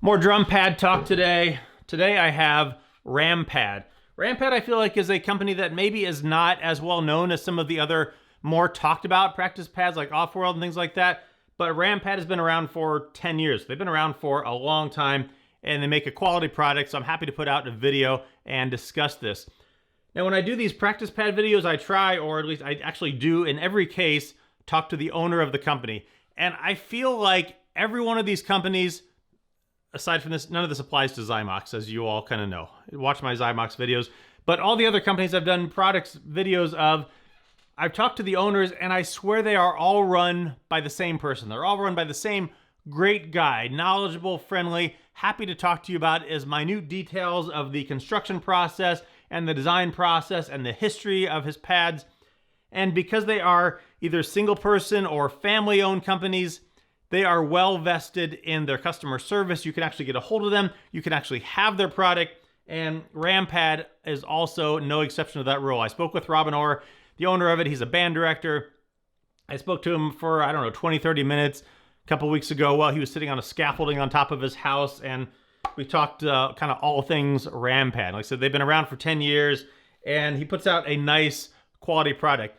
More drum pad talk today. Today I have RamPad. RamPad I feel like is a company that maybe is not as well known as some of the other more talked about practice pads like Offworld and things like that. But RamPad has been around for 10 years. They've been around for a long time and they make a quality product, so I'm happy to put out a video and discuss this. Now when I do these practice pad videos, I try, or at least I actually do in every case, talk to the owner of the company. And I feel like every one of these companies, aside from this, none of this applies to Zymox, as you all kind of know. Watch my Zymox videos. But all the other companies I've done products videos of, I've talked to the owners and I swear they are all run by the same person. They're all run by the same great guy, knowledgeable, friendly, happy to talk to you about as minute details of the construction process and the design process and the history of his pads. And because they are either single person or family owned companies, they are well vested in their customer service. You can actually get a hold of them. You can actually have their product. And RamPad is also no exception to that rule. I spoke with Robin Orr, the owner of it. He's a band director. I spoke to him for, I don't know, 20, 30 minutes a couple weeks ago while he was sitting on a scaffolding on top of his house. And we talked kind of all things RamPad. Like I said, they've been around for 10 years and he puts out a nice quality product.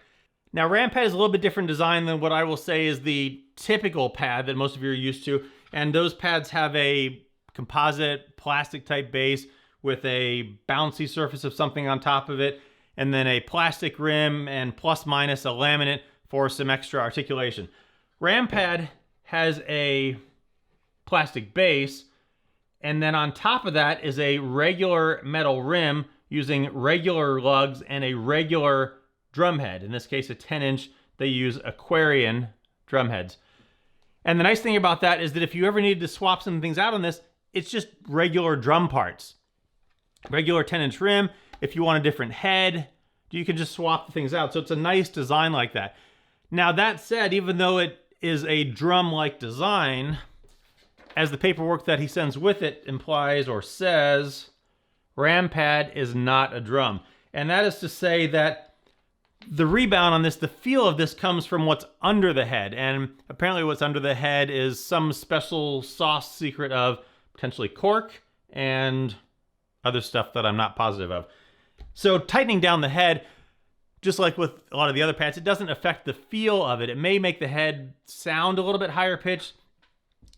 Now, RamPad is a little bit different design than what I will say is the typical pad that most of you are used to. And those pads have a composite plastic type base with a bouncy surface of something on top of it, and then a plastic rim and plus minus a laminate for some extra articulation. RamPad has a plastic base, and then on top of that is a regular metal rim using regular lugs and a regular drum head. In this case, a 10-inch. They use Aquarian drum heads. And the nice thing about that is that if you ever needed to swap some things out on this, it's just regular drum parts. Regular 10-inch rim. If you want a different head, you can just swap the things out. So it's a nice design like that. Now that said, even though it is a drum-like design, as the paperwork that he sends with it implies or says, RamPad is not a drum. And that is to say that the rebound on this, the feel of this comes from what's under the head. And apparently what's under the head is some special sauce secret of potentially cork and other stuff that I'm not positive of. So tightening down the head, just like with a lot of the other pads, it doesn't affect the feel of it. It may make the head sound a little bit higher pitched.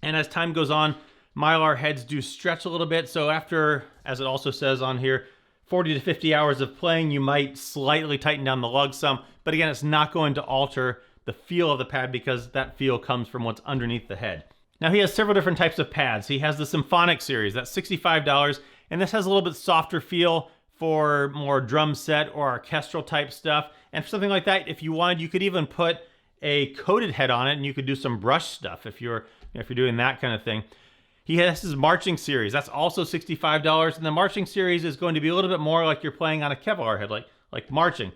And as time goes on, Mylar heads do stretch a little bit. So after, as it also says on here, 40 to 50 hours of playing, you might slightly tighten down the lug some, but again, it's not going to alter the feel of the pad because that feel comes from what's underneath the head. Now he has several different types of pads. He has the Symphonic series, that's $65, and this has a little bit softer feel for more drum set or orchestral type stuff. And for something like that, if you wanted, you could even put a coated head on it and you could do some brush stuff if you're doing that kind of thing. He has his Marching series. That's also $65. And the Marching series is going to be a little bit more like you're playing on a Kevlar head, like marching.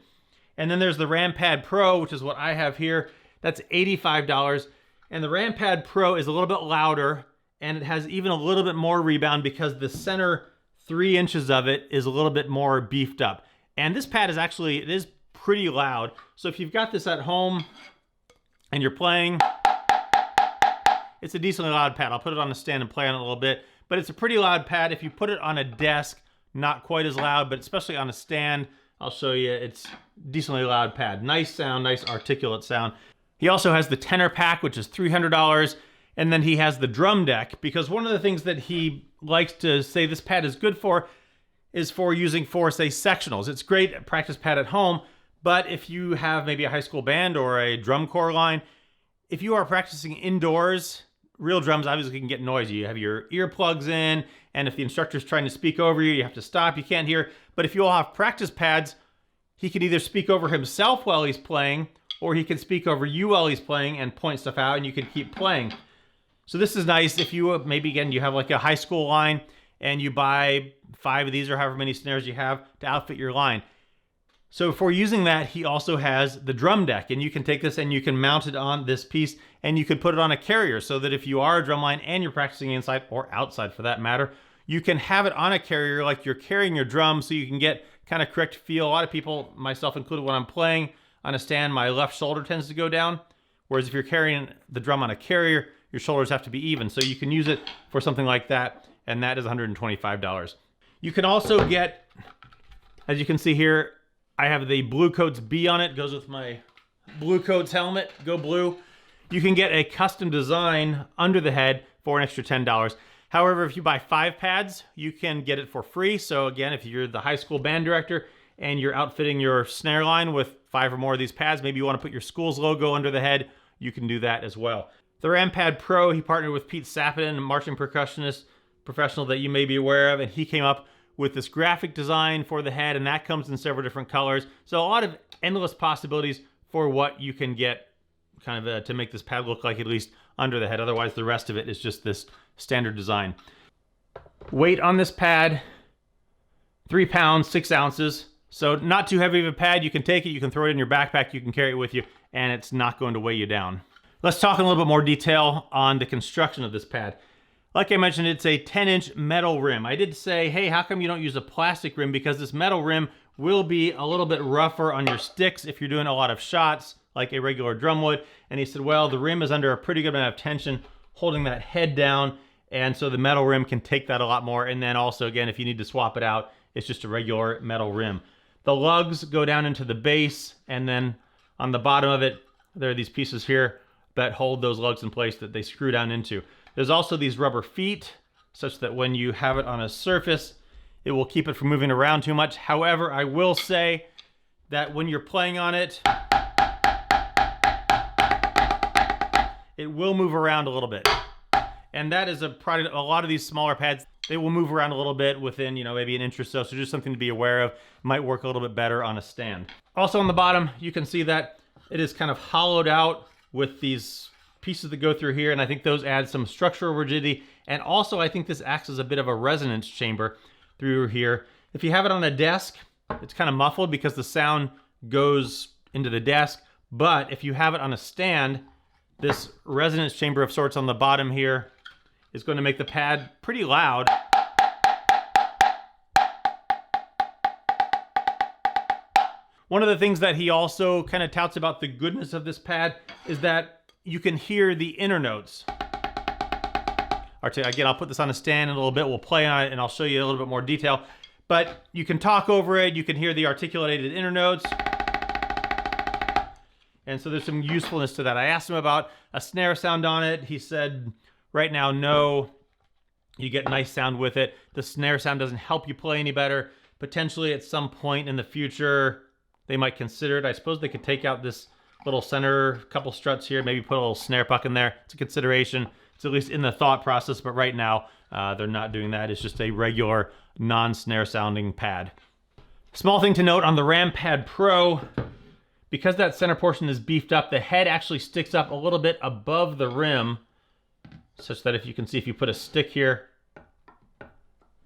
And then there's the RamPad Pro, which is what I have here. That's $85. And the RamPad Pro is a little bit louder and it has even a little bit more rebound because the center 3 inches of it is a little bit more beefed up. And this pad is actually, it is pretty loud. So if you've got this at home and you're playing, it's a decently loud pad. I'll put it on a stand and play on it a little bit, but it's a pretty loud pad. If you put it on a desk, not quite as loud, but especially on a stand, I'll show you, it's decently loud pad. Nice sound, nice articulate sound. He also has the Tenor Pack, which is $300, and then he has the drum deck, because one of the things that he likes to say this pad is good for is for using for, say, sectionals. It's great at practice pad at home, but if you have maybe a high school band or a drum corps line, if you are practicing indoors, real drums obviously can get noisy. You have your earplugs in, and if the instructor's trying to speak over you, you have to stop, you can't hear. But if you all have practice pads, he can either speak over himself while he's playing, or he can speak over you while he's playing and point stuff out, and you can keep playing. So this is nice if you, maybe again, you have like a high school line, and you buy 5 of these or however many snares you have to outfit your line. So for using that, he also has the drum deck, and you can take this and you can mount it on this piece and you can put it on a carrier so that if you are a drum line and you're practicing inside or outside for that matter, you can have it on a carrier like you're carrying your drum so you can get kind of correct feel. A lot of people, myself included, when I'm playing on a stand, my left shoulder tends to go down. Whereas if you're carrying the drum on a carrier, your shoulders have to be even. So you can use it for something like that, and that is $125. You can also get, as you can see here, I have the Blue Coats B on it. Goes with my Blue Coats helmet, go blue. You can get a custom design under the head for an extra $10. However, if you buy 5 pads, you can get it for free. So again, if you're the high school band director and you're outfitting your snare line with 5 or more of these pads, maybe you want to put your school's logo under the head, you can do that as well. The RamPad Pro, he partnered with Pete Sapin, a marching percussionist professional that you may be aware of, and he came up with this graphic design for the head, and that comes in several different colors. So a lot of endless possibilities for what you can get kind of to make this pad look like at least under the head. Otherwise, the rest of it is just this standard design. Weight on this pad, 3 pounds, 6 ounces. So not too heavy of a pad. You can take it, you can throw it in your backpack, you can carry it with you, and it's not going to weigh you down. Let's talk in a little bit more detail on the construction of this pad. Like I mentioned, it's a 10-inch metal rim. I did say, hey, how come you don't use a plastic rim? Because this metal rim will be a little bit rougher on your sticks if you're doing a lot of shots, like a regular drum would. And he said, well, the rim is under a pretty good amount of tension, holding that head down, and so the metal rim can take that a lot more. And then also, again, if you need to swap it out, it's just a regular metal rim. The lugs go down into the base, and then on the bottom of it, there are these pieces here that hold those lugs in place that they screw down into. There's also these rubber feet, such that when you have it on a surface, it will keep it from moving around too much. However, I will say that when you're playing on it, it will move around a little bit. And that is a product, a lot of these smaller pads, they will move around a little bit within, maybe an inch or so. So just something to be aware of. Might work a little bit better on a stand. Also on the bottom, you can see that it is kind of hollowed out with these pieces that go through here, and I think those add some structural rigidity. And also I think this acts as a bit of a resonance chamber through here. If you have it on a desk, it's kind of muffled because the sound goes into the desk. But if you have it on a stand, this resonance chamber of sorts on the bottom here is going to make the pad pretty loud. One of the things that he also kind of touts about the goodness of this pad is that you can hear the inner notes. Again, I'll put this on a stand in a little bit. We'll play on it and I'll show you a little bit more detail. But you can talk over it. You can hear the articulated inner notes. And so there's some usefulness to that. I asked him about a snare sound on it. He said, right now, no. You get nice sound with it. The snare sound doesn't help you play any better. Potentially at some point in the future, they might consider it. I suppose they could take out this little center couple struts here, maybe put a little snare puck in there. It's a consideration. It's at least in the thought process, but right now they're not doing that. It's just a regular non-snare sounding pad. Small thing to note on the RamPad Pro, because that center portion is beefed up, the head actually sticks up a little bit above the rim, such that if you can see, if you put a stick here,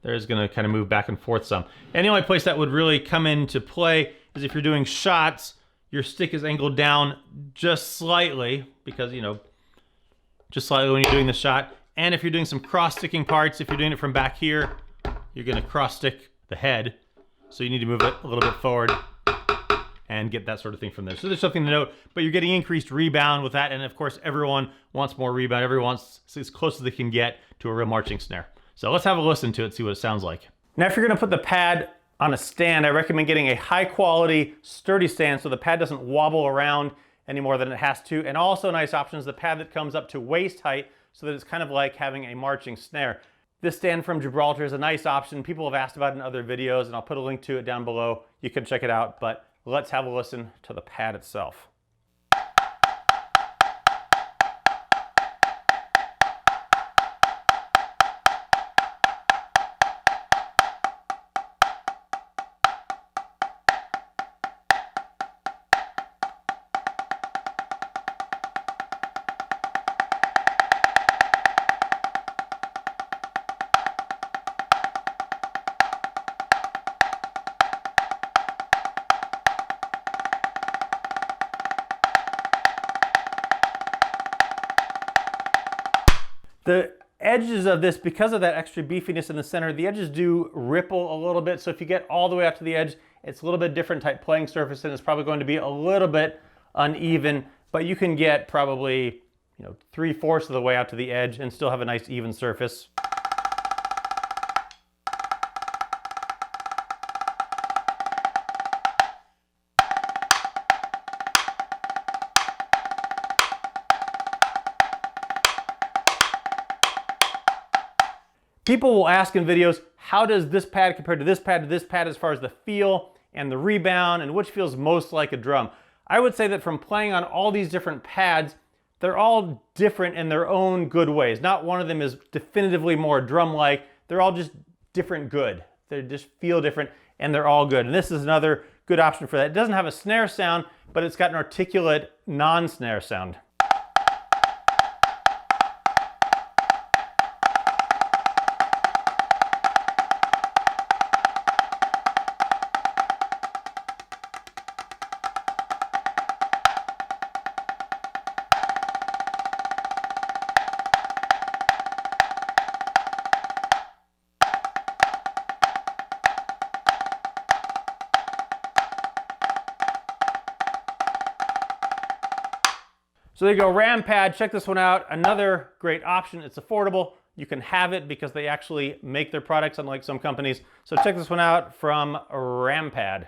there's gonna kind of move back and forth some. And the only place that would really come into play is if you're doing shots, your stick is angled down just slightly, because, just slightly when you're doing the shot. And if you're doing some cross-sticking parts, if you're doing it from back here, you're gonna cross-stick the head. So you need to move it a little bit forward and get that sort of thing from there. So there's something to note, but you're getting increased rebound with that. And of course, everyone wants more rebound. Everyone wants as close as they can get to a real marching snare. So let's have a listen to it, see what it sounds like. Now, if you're gonna put the pad on a stand, I recommend getting a high quality, sturdy stand so the pad doesn't wobble around any more than it has to. And also a nice option is the pad that comes up to waist height so that it's kind of like having a marching snare. This stand from Gibraltar is a nice option. People have asked about it in other videos, and I'll put a link to it down below. You can check it out, but let's have a listen to the pad itself. The edges of this, because of that extra beefiness in the center, the edges do ripple a little bit. So if you get all the way out to the edge, it's a little bit different type playing surface, and it's probably going to be a little bit uneven, but you can get probably 3/4 of the way out to the edge and still have a nice even surface. People will ask in videos, how does this pad compare to this pad as far as the feel and the rebound and which feels most like a drum? I would say that from playing on all these different pads, they're all different in their own good ways. Not one of them is definitively more drum-like. They're all just different good. They just feel different and they're all good. And this is another good option for that. It doesn't have a snare sound, but it's got an articulate non-snare sound. So there you go, RamPad, check this one out. Another great option, it's affordable. You can have it because they actually make their products unlike some companies. So check this one out from RamPad.